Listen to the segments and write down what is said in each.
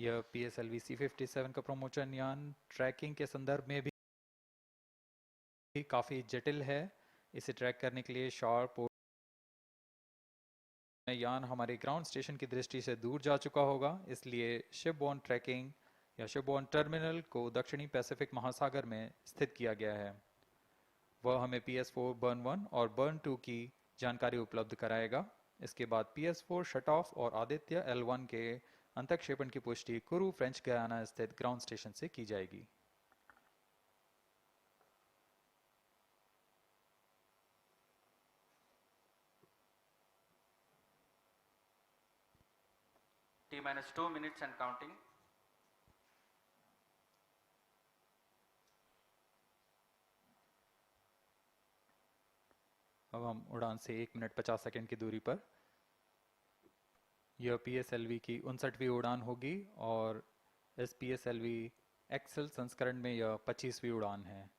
यह PSLV C57 का promotion यान ट्रैकिंग के संदर्भ में भी काफ़ी जटिल है। इसे ट्रैक करने के लिए शार्प यान हमारे ग्राउंड स्टेशन की दृष्टि से दूर जा चुका होगा, इसलिए शिपबोर्न ट्रैकिंग या शिपबोर्न टर्मिनल को दक्षिणी पैसिफिक महासागर में स्थित किया गया है। वह हमें PS4 बर्न 1 और बर्न 2 की जानकारी उपलब्ध कराएगा। इसके बाद PS4 शट ऑफ और आदित्य L1 के अंतक्षेपण की पुष्टि कुरु फ्रेंच गयाना स्थित ग्राउंड स्टेशन से की जाएगी। T-2 minutes and counting. अब हम उड़ान से 1 मिनट 50 सेकंड की दूरी पर। यह PSLV की 59वीं उड़ान होगी और इस PSLV एक्सेल संस्करण में यह 25वीं उड़ान है।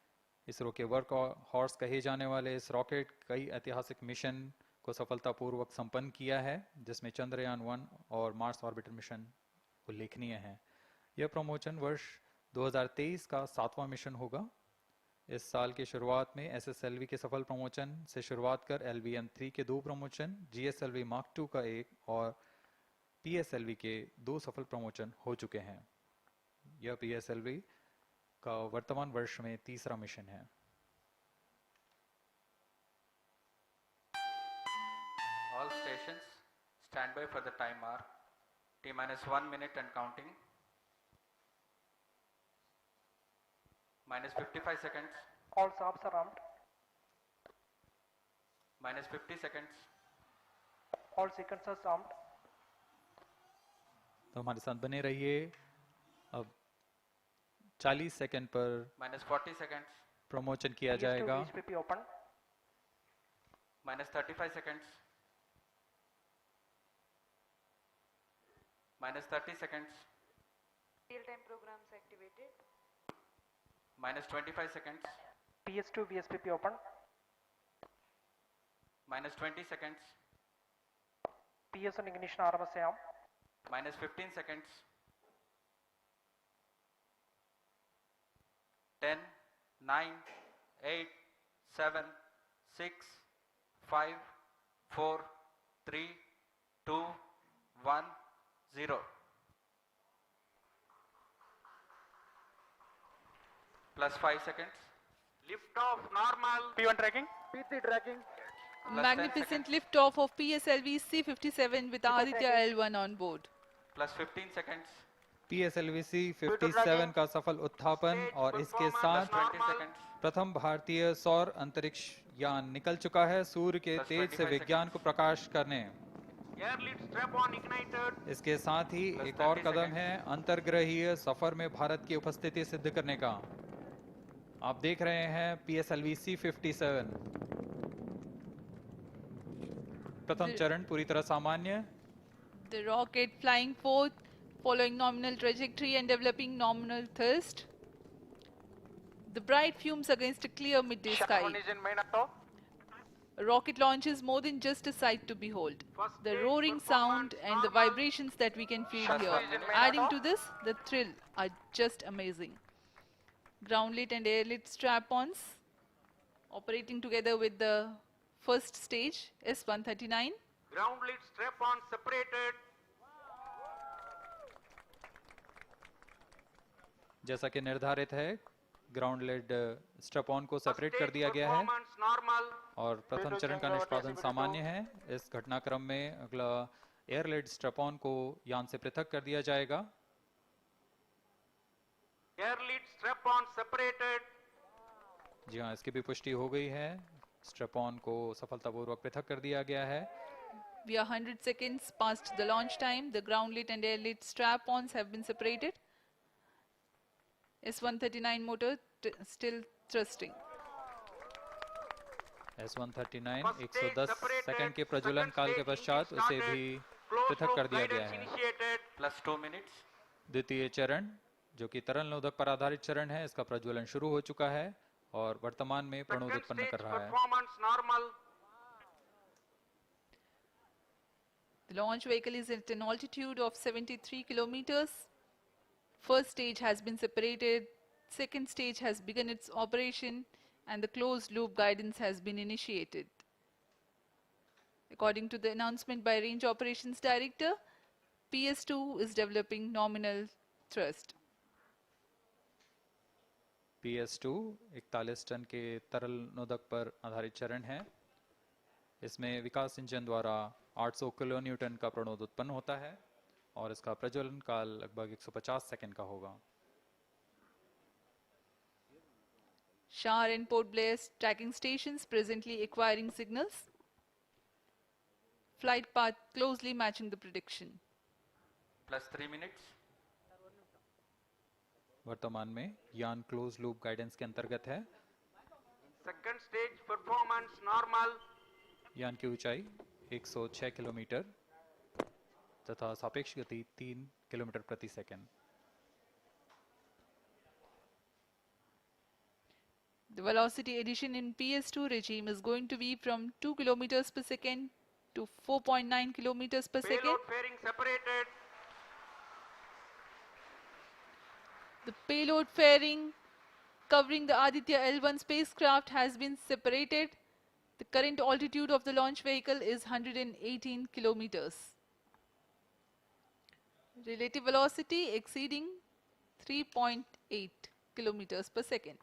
इसरो के वर्क हॉर्स कहे जाने वाले इस रॉकेट कई ऐतिहासिक मिशन को सफलतापूर्वक संपन्न किया है, जिसमें चंद्रयान 1 और मार्स ऑर्बिटर मिशन उल्लेखनीय है। यह प्रमोशन वर्ष 2023 का 7वां मिशन होगा। इस साल की शुरुआत में SSLV के सफल प्रमोशन से शुरुआत कर LVM-3 के 2 प्रमोशन, GSLV Mark II का 1 और PSLV के 2 सफल प्रमोशन हो चुके हैं। यह PSLV का वर्तमान वर्ष में 3रा मिशन है। All stations stand by for the time mark. T-1 minute and counting. -55 seconds. All stops are armed. -50 seconds. All sequencers armed. तो हमारे साथ बने रहिए। अब 40 सेकंड पर -40 seconds. प्रमोशन किया जाएगा। VSP open. -35 seconds. -30 seconds. Real-time programs activated. -25 seconds. PS2 VSPP open. -20 seconds. PS1 ignition RMS arm. -15 seconds. 10, 9, 8, 7, 6, 5, 4, 3, 2, 1, 0. +5 seconds. Lift off normal. P1 tracking. P3 tracking. Magnificent lift-off of PSLV C57 with Aditya L1 on board. +15 seconds. PSLV C57 का सफल उत्थापन और इसके साथ +20 seconds. प्रथम भारतीय सौर अंतरिक्ष यान निकल चुका है सूर्य के Plus तेज से 25 विज्ञान को प्रकाश करने। Air lead strap on ignited. इसके साथ ही Plus एक और 30 कदम seconds. है अंतर्ग्रहीय सफर में भारत की उपस्थिति सिद्ध करने का। आप देख रहे हैं PSLV C57 प्रथम चरण पूरी तरह सामान्य। The rocket flying forth, following nominal trajectory and developing nominal thrust. The bright fumes against a clear midday sky. One is in main auto. A rocket launch is more than just a sight to behold. The roaring sound and the vibrations that we can feel here, adding to this, the thrill are just amazing. Ground lit and air lit strap-ons operating together with the first stage S139. Ground lead strap on separated. जैसा कि निर्धारित है, ground lead strap on को separate कर दिया गया है Performance normal. और प्रथम चरण का निष्पादन सामान्य है। इस घटनाक्रम में अगला एयर लेड स्ट्रैप ऑन को यान से पृथक कर दिया जाएगा। Air lead strap on separated. जी हाँ, इसकी भी पुष्टि हो गई है। स्ट्रैप ऑन को सफलतापूर्वक पृथक कर दिया गया है। We are 100 seconds past the launch time. The ground lit and air lit strap-ons have been separated. S139 motor still thrusting. S139 110 second के प्रज्वलन काल के पश्चात उसे भी पृथक कर दिया गया है। +2 minutes. द्वितीय चरण जो कि तरल नोदक पर आधारित चरण है, इसका प्रज्वलन शुरू हो चुका है और वर्तमान में प्रणोद उत्पन्न कर रहा है। Performance normal. The launch vehicle is at an altitude of 73 kilometers. First stage has been separated, second stage has begun its operation, and the closed loop guidance has been initiated. According to the announcement by Range Operations Director, PS2 is developing nominal thrust. PS2 41 ton के तरल नोदक पर आधारित चरण है। इसमें विकास engine द्वारा 800 kilo Newton का प्रणोद उत्पन्न होता है और इसका प्रज्वलन काल लगभग 150 सेकंड का होगा। Shar and Port Blair tracking stations presently acquiring signals. Flight path closely matching the prediction. Plus 3 minutes. वर्तमान में यान क्लोज लूप गाइडेंस के अंतर्गत है। Second stage performance normal. यान की ऊंचाई 106 किलोमीटर तथा सापेक्ष गति 3 किलोमीटर प्रति second. The velocity addition in PS2 regime is going to be from 2 kilometers per second to 4.9 kilometers per second. Payload fairing separated. The payload fairing covering the Aditya L1 spacecraft has been separated. The current altitude of the launch vehicle is 118 kilometers. Relative velocity exceeding 3.8 kilometers per second.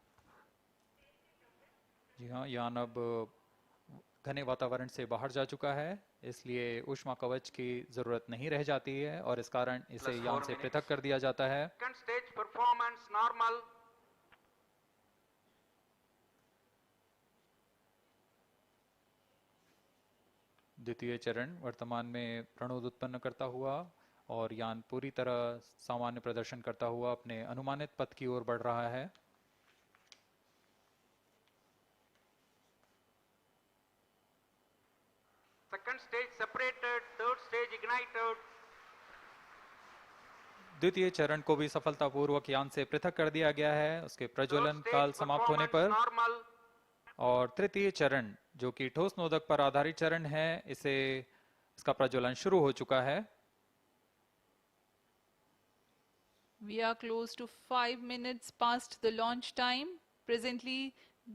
जी हाँ, यान अब घने वातावरण से बाहर जा चुका है, इसलिए ऊष्मा कवच की जरूरत नहीं रह जाती है और इस कारण इसे Plus यान 4 से minutes. पृथक कर दिया जाता है। Second stage performance normal. द्वितीय चरण वर्तमान में प्रणोद उत्पन्न करता हुआ और यान पूरी तरह सामान्य प्रदर्शन करता हुआ अपने अनुमानित पथ की ओर बढ़ रहा है। Second stage separated. Third stage ignited. द्वितीय चरण को भी सफलतापूर्वक यान से पृथक कर दिया गया है उसके Third प्रज्वलन stage काल समाप्त होने performance पर। normal. और तृतीय चरण जो कि ठोस नोदक पर आधारित चरण है, इसका प्रज्वलन शुरू हो चुका है। We are close to 5 minutes past the launch time. Presently,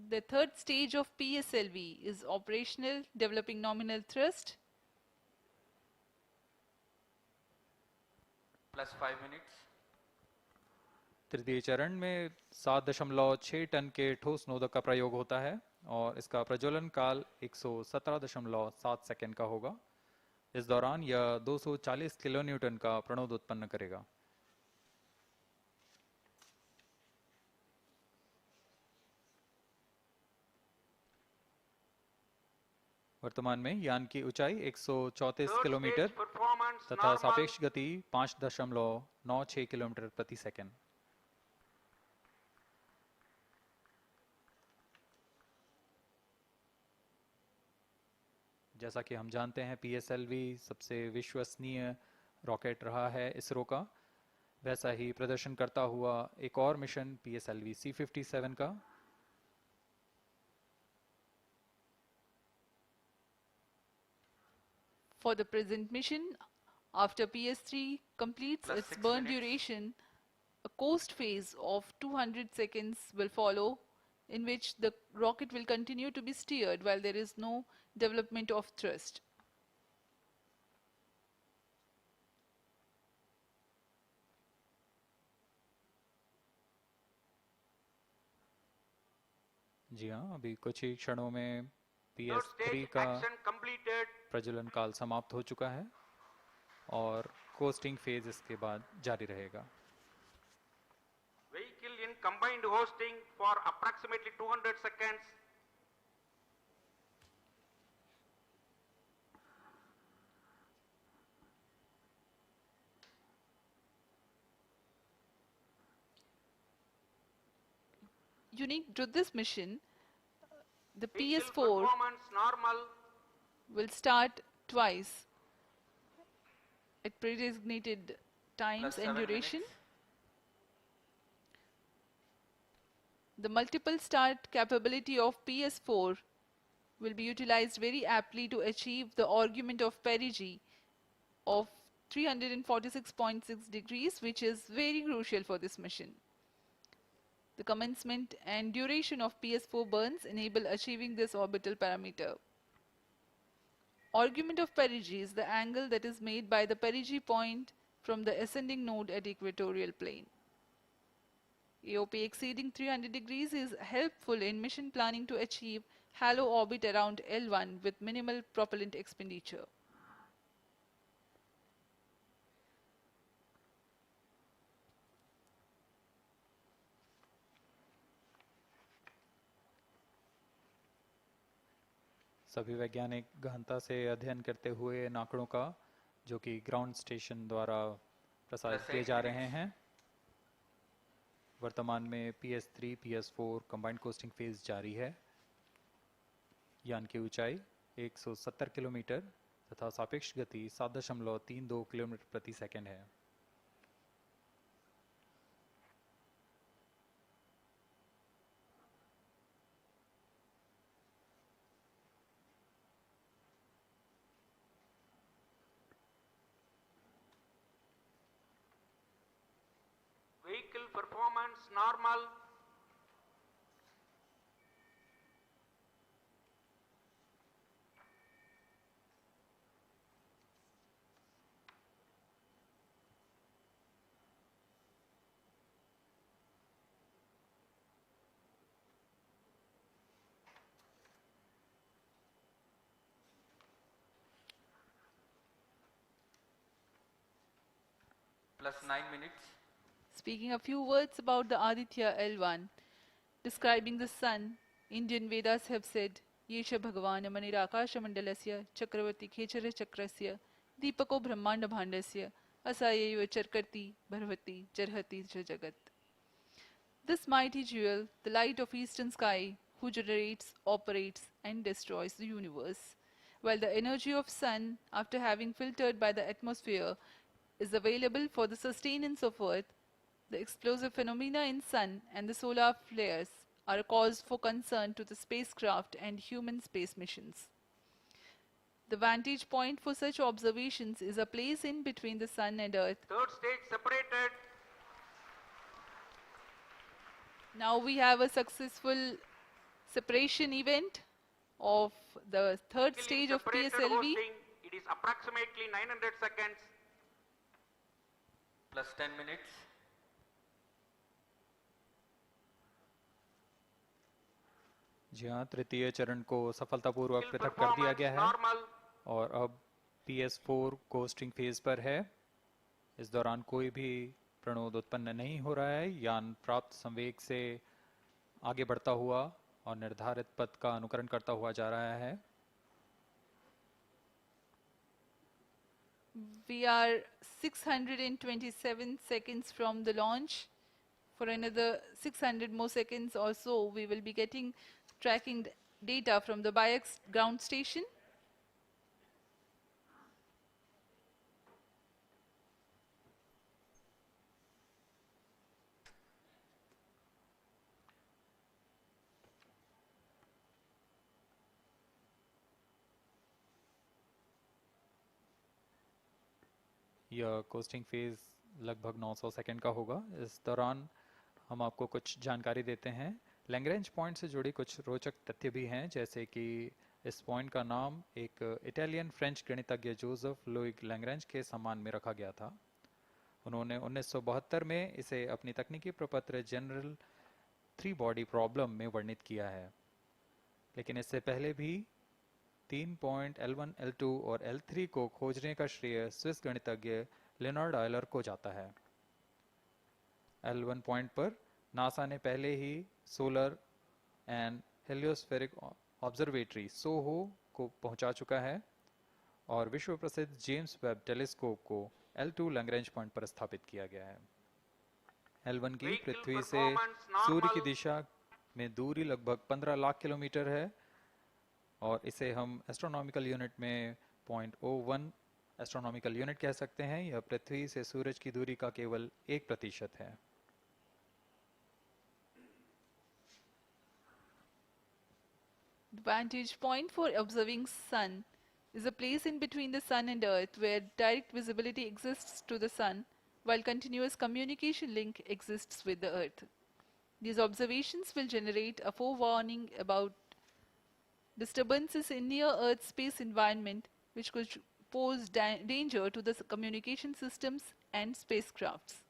the third stage of PSLV is operational, developing nominal thrust. Plus 5 minutes. तृतीय चरण में 7.6 टन के ठोस नोदक का प्रयोग होता है और इसका प्रज्वलन काल 117.7 सेकंड का होगा। इस दौरान यह 240 किलो न्यूटन का प्रणोद उत्पन्न करेगा। वर्तमान में यान की ऊंचाई 134 Third किलोमीटर stage performance तथा normal. सापेक्ष गति 5.96 किलोमीटर प्रति सेकंड। जैसा कि हम जानते हैं, पीएसएलवी सबसे विश्वसनीय रॉकेट रहा है इसरो का। वैसा ही प्रदर्शन करता हुआ एक और मिशन पीएसएलवी C57 का। For the present mission, after PS3 completes Plus its 6 burn minutes. duration, a coast phase of 200 seconds will follow, in which the rocket will continue to be steered while there is no development of thrust. जी हाँ, अभी कुछ ही क्षणों में Third PS3 stage का action completed. प्रज्वलन काल समाप्त हो चुका है और कोस्टिंग फेज इसके बाद जारी रहेगा। Vehicle in combined hosting for approximately 200 seconds. Unique to this mission, the Vehicle PS4 performance normal. will start twice at pre-designated times Plus and 7 duration. minutes. The multiple start capability of PS4 will be utilized very aptly to achieve the argument of perigee of 346.6 degrees, which is very crucial for this mission. The commencement and duration of PS4 burns enable achieving this orbital parameter. Argument of perigee is the angle that is made by the perigee point from the ascending node at equatorial plane. AOP exceeding 300 degrees is helpful in mission planning to achieve halo orbit around L1 with minimal propellant expenditure. सभी वैज्ञानिक गहनता से अध्ययन करते हुए इन आंकड़ों का जो कि ग्राउंड स्टेशन द्वारा प्रसारित किए जा रहे हैं। वर्तमान में PS3, PS4 combined costing phase जारी है। यान की ऊंचाई 170 किलोमीटर तथा सापेक्ष गति 7.32 किलोमीटर प्रति सेकंड है। Vehicle performance normal. Plus 9 minutes. Speaking a few words about the Aditya L1, describing the sun, Indian Vedas have said, Yesha Bhagavan Manirakasha Mandalasya Chakravarti Khechara Chakrasya Deepako Brahmanda Bhandasya Asayeva Charkarti Bharvati Jarhati Jagat. This mighty jewel, the light of eastern sky, who generates, operates and destroys the universe, while the energy of sun, after having filtered by the atmosphere, is available for the sustenance of earth. The explosive phenomena in sun and the solar flares are a cause for concern to the spacecraft and human space missions. The vantage point for such observations is a place in between the sun and earth. Third stage separated. Now we have a successful separation event of the third stage of Separated PSLV. hosting. It is approximately 900 seconds. Plus 10 minutes. जी हाँ, तृतीय चरण को सफलतापूर्वक Vehicle पृथक कर दिया performance गया है normal. और अब PS4 कोस्टिंग फेज पर है। इस दौरान कोई भी प्रणोद उत्पन्न नहीं हो रहा है। यान प्राप्त संवेग से आगे बढ़ता हुआ और निर्धारित पथ का अनुकरण करता हुआ जा रहा है। We are 627 seconds from the launch. For another 600 more seconds or so, we will be getting tracking data from the BIAX ground station. यह कोस्टिंग फेज लगभग 900 सेकंड का होगा। इस दौरान हम आपको कुछ जानकारी देते हैं। लैग्रेंज पॉइंट से जुड़ी कुछ रोचक तथ्य भी हैं, जैसे कि इस पॉइंट का नाम एक इटालियन फ्रेंच गणितज्ञ जोसेफ लुइग लैग्रेंज के सम्मान में रखा गया था। उन्होंने 1972 में इसे अपनी तकनीकी प्रपत्र जनरल 3 बॉडी प्रॉब्लम में वर्णित किया है, लेकिन इससे पहले भी 3 पॉइंट L1, L2 और L3 को खोजने का श्रेय स्विस गणितज्ञ लियोनार्ड आयलर को जाता है। L1 पॉइंट पर नासा ने पहले ही सोलर एंड हेलियोस्फेरिक ऑब्जर्वेटरी सोहो को पहुंचा चुका है और विश्व प्रसिद्ध जेम्स वेब टेलीस्कोप को L2 लैग्रेंज पॉइंट पर स्थापित किया गया है। L1 की Vehicle पृथ्वी से performance सूर्य की normal. दिशा में दूरी लगभग 15 लाख किलोमीटर है और इसे हम एस्ट्रोनॉमिकल यूनिट में 0.01 एस्ट्रोनॉमिकल यूनिट कह सकते हैं। यह पृथ्वी से सूरज की दूरी का केवल 1% है। The vantage point for observing sun is a place in between the Sun and Earth where direct visibility exists to the Sun while continuous communication link exists with the Earth. These observations will generate a forewarning about disturbances in near-Earth space environment which could pose danger to the communication systems and spacecrafts.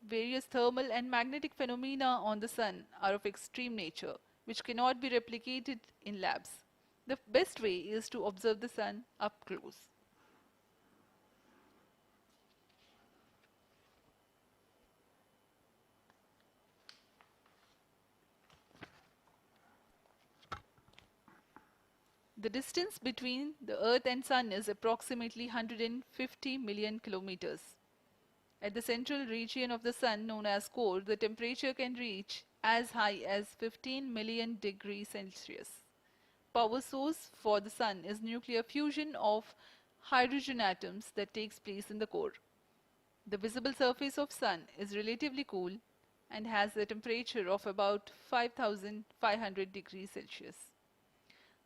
Various thermal and magnetic phenomena on the Sun are of extreme nature, which cannot be replicated in labs. The best way is to observe the Sun up close. The distance between the Earth and Sun is approximately 150 million kilometers. At the central region of the Sun, known as core, the temperature can reach as high as 15 million degrees Celsius. Power source for the Sun is nuclear fusion of hydrogen atoms that takes place in the core. The visible surface of Sun is relatively cool and has a temperature of about 5,500 degrees Celsius.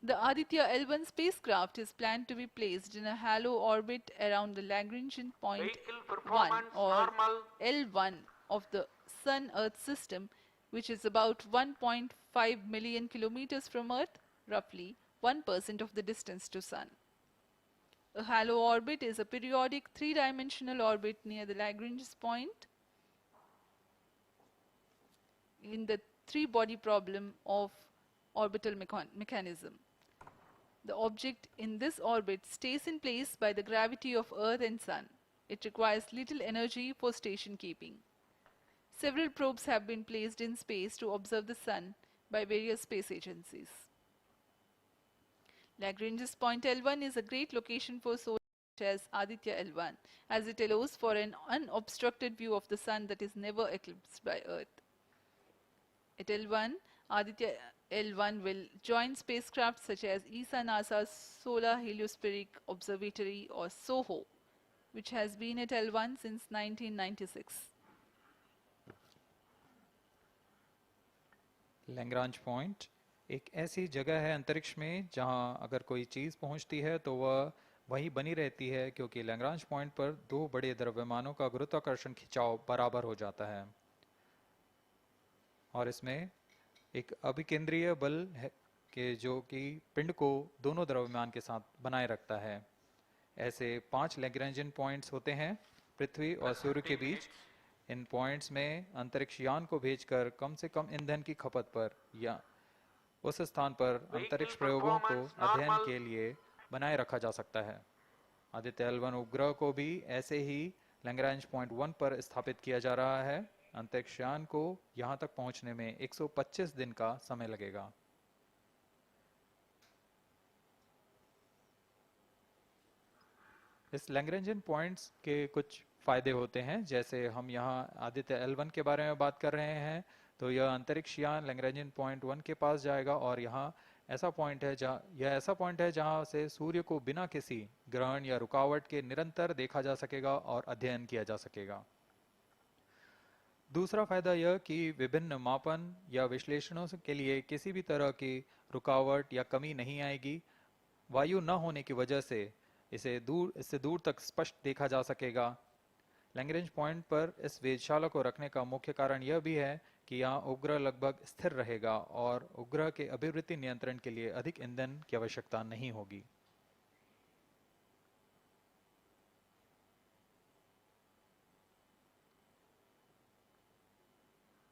The Aditya L1 spacecraft is planned to be placed in a halo orbit around the Lagrangian point Vehicle 1 performance or normal. L1 of the Sun-Earth system, which is about 1.5 million kilometers from Earth, roughly 1% of the distance to Sun. A halo orbit is a periodic three-dimensional orbit near the Lagrange point in the three-body problem of orbital mechanism. The object in this orbit stays in place by the gravity of Earth and Sun. It requires little energy for station keeping. Several probes have been placed in space to observe the Sun by various space agencies. Lagrange's point L1 is a great location for solar such as Aditya L1, as it allows for an unobstructed view of the Sun that is never eclipsed by Earth. At L1, Aditya L1 will join spacecraft such as ESA-NASA's Solar Heliospheric Observatory or SOHO, which has been at L1 since 1996. Lagrange point एक ऐसी जगह है अंतरिक्ष में जहां अगर कोई चीज़ पहुंचती है तो वह वहीं बनी रहती है, क्योंकि लैग्रांज पॉइंट पर दो बड़े द्रव्यमानों का गुरुत्वाकर्षण खिंचाव बराबर हो जाता है और इसमें एक अभिकेंद्रीय बल है कि जो कि पिंड को दोनों द्रव्यमान के साथ बनाए रखता है। ऐसे 5 लैग्रेंजियन पॉइंट्स होते हैं पृथ्वी और सूर्य के बीच। इन पॉइंट्स में अंतरिक्ष यान को भेजकर कम से कम ईंधन की खपत पर या उस स्थान पर अंतरिक्ष प्रयोगों को अध्ययन के लिए बनाए रखा जा सकता है। आदित्य L1 उपग्रह को भी ऐसे ही लैग्रांज पॉइंट 1 पर स्थापित किया जा रहा है। अंतरिक्ष यान को यहां तक पहुंचने में 125 दिन का समय लगेगा। इस लैग्रेंजियन पॉइंट्स के कुछ फायदे होते हैं, जैसे हम यहाँ आदित्य L1 के बारे में बात कर रहे हैं तो यह अंतरिक्ष यान लैग्रेंजियन पॉइंट 1 के पास जाएगा और यहाँ ऐसा पॉइंट है जहाँ से सूर्य को बिना किसी ग्रहण या रुकावट के निरंतर देखा जा सकेगा और अध्ययन किया जा सकेगा। दूसरा फायदा यह कि विभिन्न मापन या विश्लेषणों के लिए किसी भी तरह की रुकावट या कमी नहीं आएगी। वायु न होने की वजह से इससे दूर तक स्पष्ट देखा जा सकेगा। लैग्रेंज पॉइंट पर इस वेधशाला को रखने का मुख्य कारण यह भी है कि यहाँ उपग्रह लगभग स्थिर रहेगा और उपग्रह के अभिवृत्ति नियंत्रण के लिए अधिक ईंधन की आवश्यकता नहीं होगी।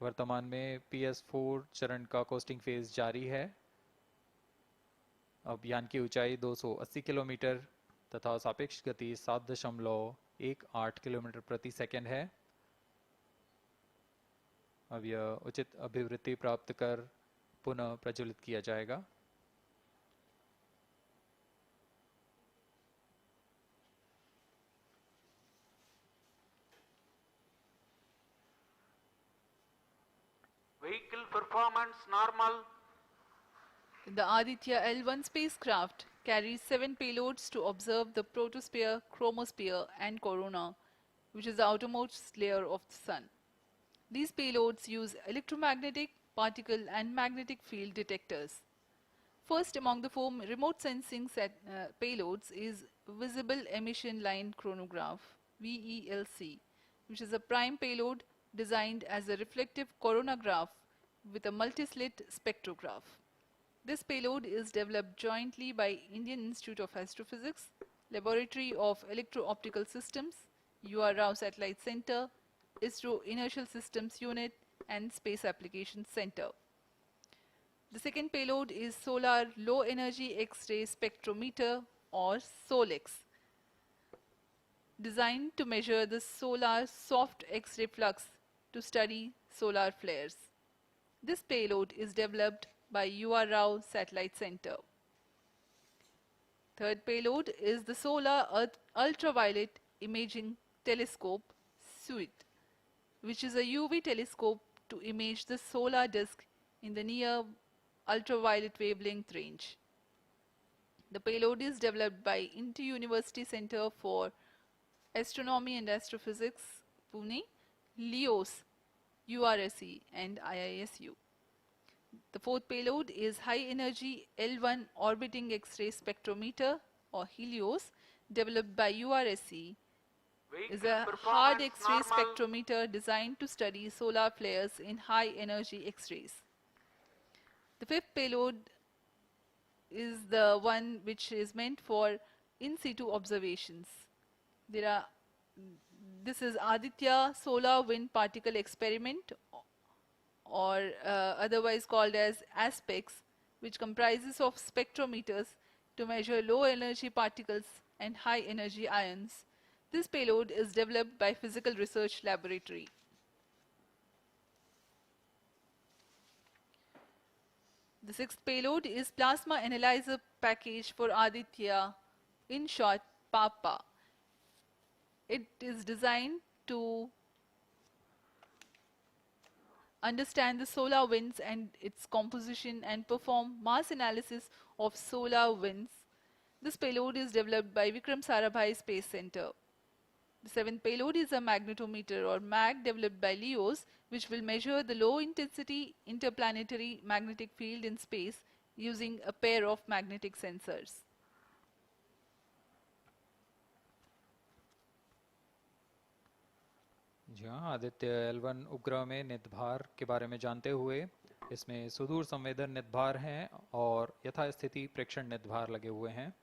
वर्तमान में PS4 चरण का कोस्टिंग फेज जारी है। अब यान की ऊंचाई 280 किलोमीटर तथा सापेक्ष गति 7.18 किलोमीटर प्रति सेकंड है। अब यह उचित अभिवृत्ति प्राप्त कर पुनः प्रज्वलित किया जाएगा। Vehicle performance normal. The Aditya L1 spacecraft carries 7 payloads to observe the protosphere, chromosphere and corona, which is the outermost layer of the Sun. These payloads use electromagnetic, particle and magnetic field detectors. first among the four remote sensing payloads is Visible Emission Line Chronograph, VELC, which is a prime payload designed as a reflective coronagraph with a multi-slit spectrograph. This payload is developed jointly by Indian Institute of Astrophysics, Laboratory of Electro-Optical Systems, UR Rao Satellite Center, ISRO Inertial Systems Unit, and Space Applications Center. The second payload is Solar Low Energy X-ray Spectrometer, or SOLEX, designed to measure the solar soft X-ray flux to study solar flares. This payload is developed by UR Rao Satellite Center. Third payload is the Solar Earth Ultraviolet Imaging Telescope, SUIT, which is a UV telescope to image the solar disk in the near ultraviolet wavelength range. The payload is developed by Inter-University Center for Astronomy and Astrophysics, Pune, LEOS, URSE, and IISU. The fourth payload is High Energy L1 Orbiting X-ray Spectrometer, or HELIOS, developed by URSE. Is a hard X-ray spectrometer designed to study solar flares in high energy X-rays. The fifth payload is the one which is meant for in situ observations. This is Aditya Solar Wind Particle Experiment, or otherwise called as ASPEX, which comprises of spectrometers to measure low energy particles and high energy ions. This payload is developed by Physical Research Laboratory. The sixth payload is Plasma Analyzer Package for Aditya, in short PAPA. It is designed to understand the solar winds and its composition and perform mass analysis of solar winds. This payload is developed by Vikram Sarabhai Space Center. The seventh payload is a magnetometer, or MAG, developed by LEOS, which will measure the low intensity interplanetary magnetic field in space using a pair of magnetic sensors. जी हाँ, Aditya L1 उपग्रह में निदभार के बारे में जानते हुए इसमें सुदूर संवेदन निदभार हैं और यथास्थिति प्रेक्षण निदभार लगे हुए हैं।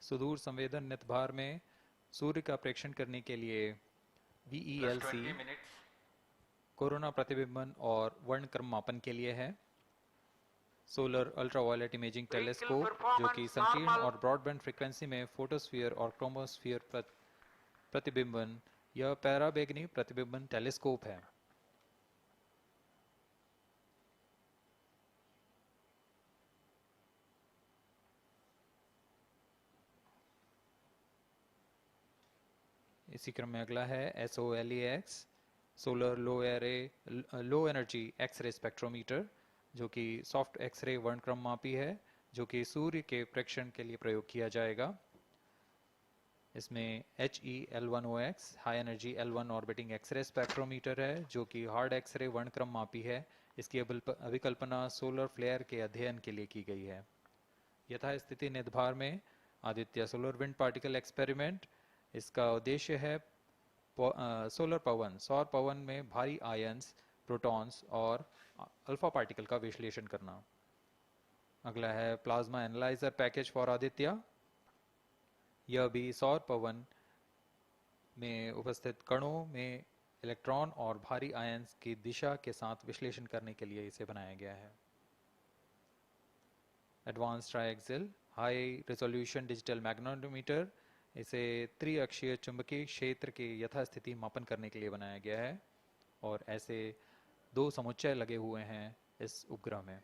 सुदूर संवेदन निदभार में सूर्य का प्रेक्षण करने के लिए VELC कोरोना प्रतिबिंबन और वर्णक्रम मापन के लिए है। सोलर अल्ट्रावायलेट इमेजिंग टेलीस्कोप, जो कि संकीर्ण और ब्रॉडबैंड फ्रीक्वेंसी में फोटोस्फीयर और क्रोमोस्फीयर प्रतिबिंबन, यह पैराबैंगनी प्रतिबिंबन टेलीस्कोप है। इसी क्रम में अगला है SOLEX, solar low energy X ray spectrometer, जो कि सॉफ्ट एक्सरे वर्णक्रम मापी है, जो कि सूर्य के प्रेक्षण के लिए प्रयोग किया जाएगा। इसमें HEL1OX high energy L1 orbiting X ray spectrometer है, जो कि हार्ड एक्सरे वर्णक्रम मापी है। इसकी अभिकल्पना सोलर फ्लेयर के अध्ययन के लिए की गई है। यथास्थिति निदभार में Aditya solar wind particle experiment, इसका उद्देश्य है सोलर पवन, सौर पवन में भारी आयंस, प्रोटॉन्स और अल्फा पार्टिकल का विश्लेषण करना। अगला है plasma analyser package for Aditya. यह भी सौर पवन में उपस्थित कणों में इलेक्ट्रॉन और भारी आयंस की दिशा के साथ विश्लेषण करने के लिए इसे बनाया गया है। Advance triaxial high resolution digital magnetometer, इसे त्रिअक्षीय चुंबकीय क्षेत्र के यथास्थिति मापन करने के लिए बनाया गया है और ऐसे 2 समुच्चय लगे हुए हैं इस उपग्रह में।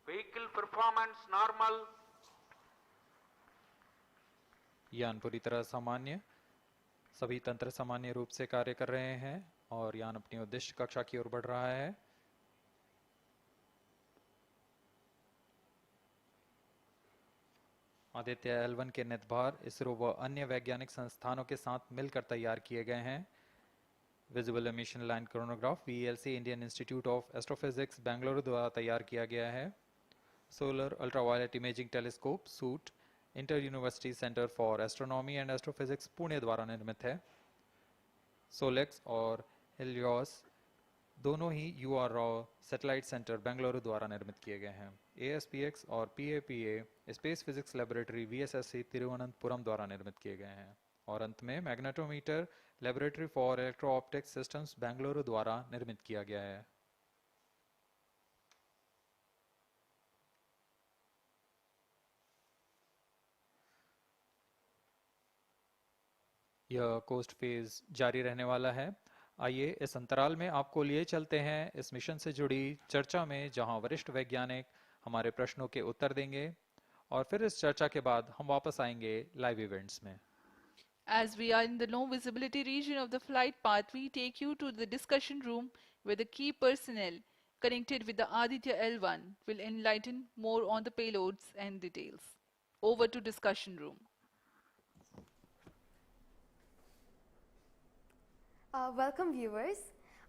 Vehicle performance normal. यान पूरी तरह सामान्य, सभी तंत्र सामान्य रूप से कार्य कर रहे हैं और यान अपनी उद्देश्य कक्षा की ओर बढ़ रहा है। आदित्य L1 के नितभार इसरो व अन्य वैज्ञानिक संस्थानों के साथ मिलकर तैयार किए गए हैं। Visible emission line chronograph VLC Indian institute of astrophysics Bengaluru द्वारा तैयार किया गया है। Solar ultraviolet imaging telescope suit inter university centre for astronomy and astrophysics Pune द्वारा निर्मित है। सोलेक्स और हेलियोस दोनों ही UR Rao satellite centre Bengaluru द्वारा निर्मित किए गए हैं। ASPX और PAPA space physics laboratory VSSC Thiruvananthapuram द्वारा निर्मित किए गए हैं। और अंत में magnetometer laboratory for electro optics systems Bengaluru द्वारा निर्मित किया गया है। यह कोस्ट फेज जारी रहने वाला है। आइए इस अंतराल में आपको लिए चलते हैं इस मिशन से जुड़ी चर्चा में, जहां वरिष्ठ वैज्ञानिक हमारे प्रश्नों के उत्तर देंगे और फिर इस चर्चा के बाद हम वापस आएंगे लाइव इवेंट्स में। As we are in the low visibility region of the flight path, we take you to the discussion room where the key personnel connected with the Aditya L1 will enlighten more on the payloads and details. Over to discussion room. Welcome viewers.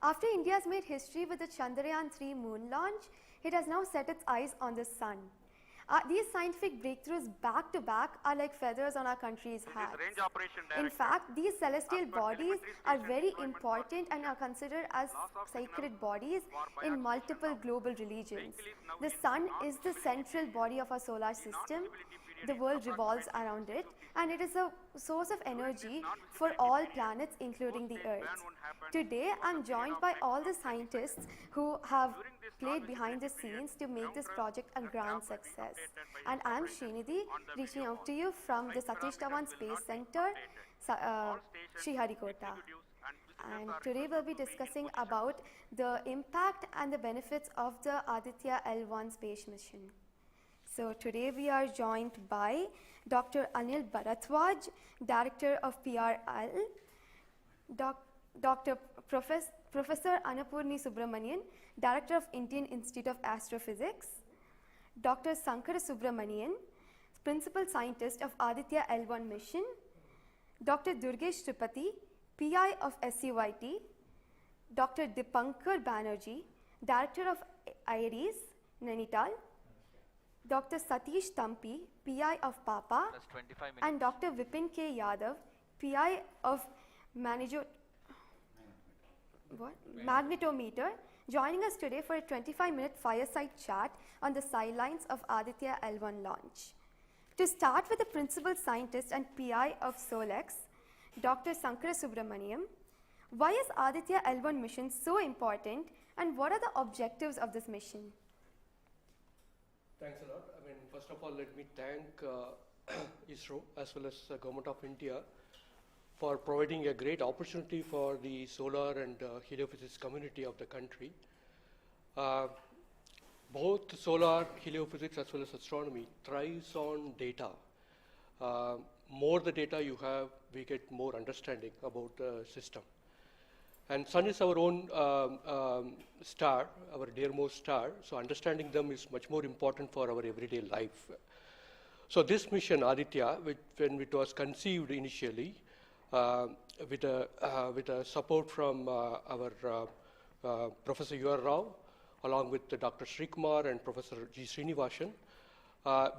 After India has made history with the Chandrayaan-3 moon launch, it has now set its eyes on the sun. These scientific breakthroughs back to back are like feathers on our country's hat. Range operation In director. fact, these celestial As per bodies telemetry are station very deployment important and are considered as Loss of sacred signal bodies for in biaxial multiple shutdown. global religions. Vehicle is now The in sun is the non-visibility central period. body of our solar The system. non-visibility period The is world revolves approximately around it, 6 to and it is a source of energy for non-visibility all period, planets, including the post-phase Earth. ban won't happen Today, over I'm the period joined of by next all the 25 scientists who have During this played behind the non-visibility period, scenes to make ground this truth project a and grand craft will be success. updated by And I'm operators Srinidhi, on the reaching video out to hall. you from the Flight Satish parameters Dhawan will Space not be Center, updated. All stations, Sriharikota. executives and visitors And are today we'll be requested to be in discussing position. about the impact and the benefits of the Aditya L1 space mission. So today we are joined by Dr. Anil Bharatwaj, Director of PRL, Dr. Professor Annapurni Subramanian, Director of Indian Institute of Astrophysics, Dr. Sankara Subramanian, Principal Scientist of Aditya L1 mission, Dr. Durgesh Tripati, PI of SUIT, Dr. Dipankar Banerjee, Director of IRIS, Nainital, Dr. Satish Tampi, PI of PAPA, Plus 25 minutes. and Dr. Vipin K. Yadav, PI of Magnetometer, joining us today for a 25-minute fireside chat on the sidelines of Aditya L1 launch. To start with the Principal Scientist and PI of SOLEX, Dr. Sankara Subramaniam, why is Aditya L1 mission so important and what are the objectives of this mission? Thanks a lot. I mean, first of all, let me thank ISRO as well as the Government of India for providing a great opportunity for the solar and heliophysics community of the country. Both solar, heliophysics as well as astronomy thrives on data. More the data you have, we get more understanding about the system. And sun is our own star, our dearmost star, so understanding them is much more important for our everyday life. So this mission, Aditya, when it was conceived initially, with a support from our Professor UR Rao, along with Dr. Srikumar and Professor G. Srinivasan,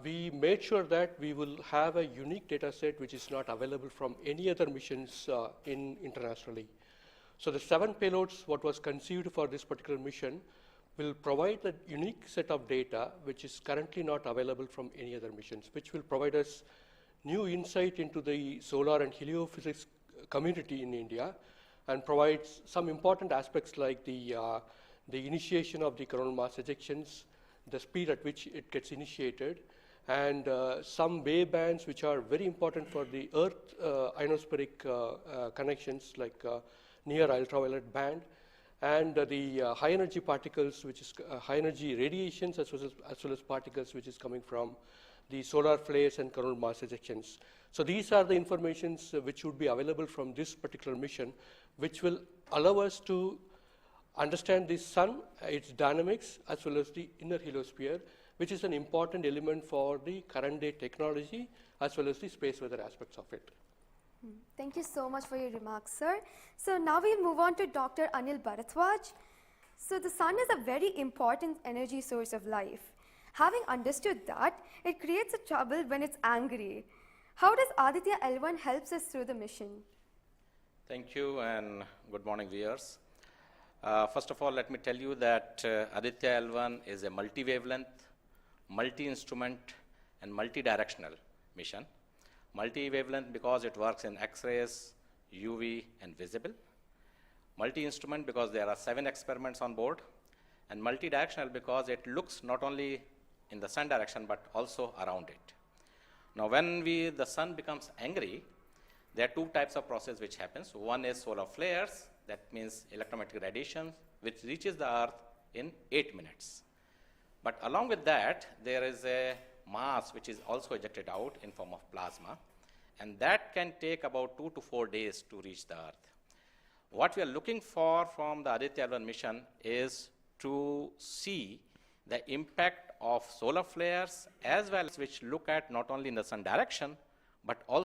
we made sure that we will have a unique data set which is not available from any other missions internationally. So the 7 payloads, what was conceived for this particular mission, will provide a unique set of data which is currently not available from any other missions, which will provide us new insight into the solar and heliophysics community in India and provides some important aspects like the initiation of the coronal mass ejections, the speed at which it gets initiated, and some wavebands which are very important for the Earth ionospheric connections like near ultraviolet band, and the high energy particles, which is high energy radiations as well as particles which is coming from the solar flares and coronal mass ejections. So these are the informations which would be available from this particular mission, which will allow us to understand the sun, its dynamics, as well as the inner heliosphere, which is an important element for the current day technology, as well as the space weather aspects of it. Thank you so much for your remarks, sir. So now we'll move on to Dr. Anil Bharadwaj. So the sun is a very important energy source of life. Having understood that, it creates a trouble when it's angry. How does Aditya L1 helps us through the mission? Thank you and good morning, viewers. First of all, let me tell you that Aditya L1 is a multi-wavelength, multi-instrument, and multi-directional mission. Multi-wavelength because it works in X-rays, UV, and visible. Multi-instrument because there are 7 experiments on board. And multi-directional because it looks not only in the sun direction but also around it. Now when the sun becomes angry, there are 2 types of process which happens. One is solar flares, that means electromagnetic radiation, which reaches the earth in 8 minutes. But along with that, there is a mass which is also ejected out in form of plasma, and that can take about 2 to 4 days to reach the earth. What we are looking for from the Aditya L1 mission is to see the impact of solar flares as well as which look at not only in the sun direction, but also